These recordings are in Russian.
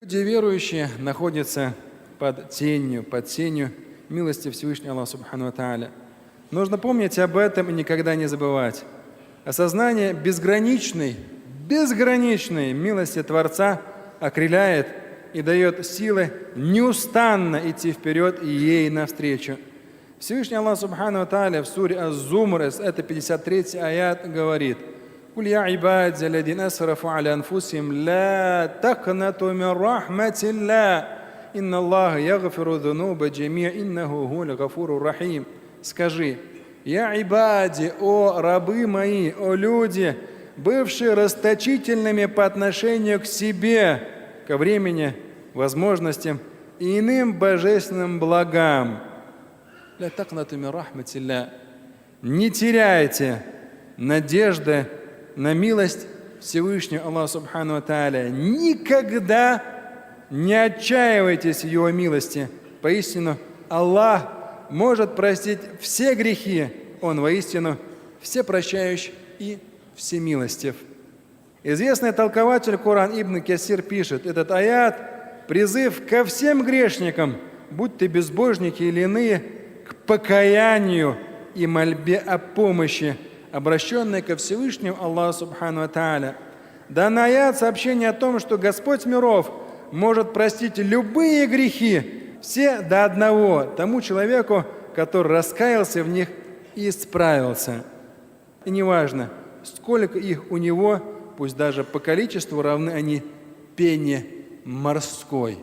Люди верующие находятся под тенью милости Всевышнего Аллаха Субхану ва Тааля. Нужно помнить об этом и никогда не забывать. Осознание безграничной милости Творца окрыляет и дает силы неустанно идти вперед и ей навстречу. Всевышний Аллах Субхану ва Тааля в суре Аз-Зумр, это 53-й аят, говорит: «Куль я ибади алладин асрафу аля анфусихим ла такнату мин рахматилля, инна Аллаха ягфиру дзунуба джамиа, иннаху гуль гафуру рахим». Скажи: «Я ибади, о рабы мои, о люди, бывшие расточительными по отношению к себе, ко времени, возможностям и иным божественным благам. Ля такнату мин рахматилля». Не теряйте надежды на милость Всевышнего Аллаха Субхану ва Тааля. Никогда не отчаивайтесь в Его милости. Поистину, Аллах может простить все грехи. Он воистину всепрощающий и всемилостив. Известный толкователь Коран Ибн Касир пишет: этот аят – призыв ко всем грешникам, будь то безбожники или иные, к покаянию и мольбе о помощи, обращенной ко Всевышнему Аллаху Субхану ва Тааля. Данный аят – сообщение о том, что Господь миров может простить любые грехи, все до одного, тому человеку, который раскаялся в них и исправился. И неважно, сколько их у него, пусть даже по количеству равны они пене морской.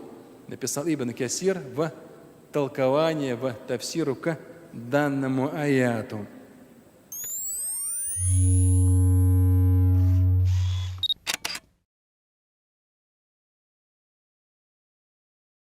Написал Ибн Касир в толковании, в тафсиру к данному аяту.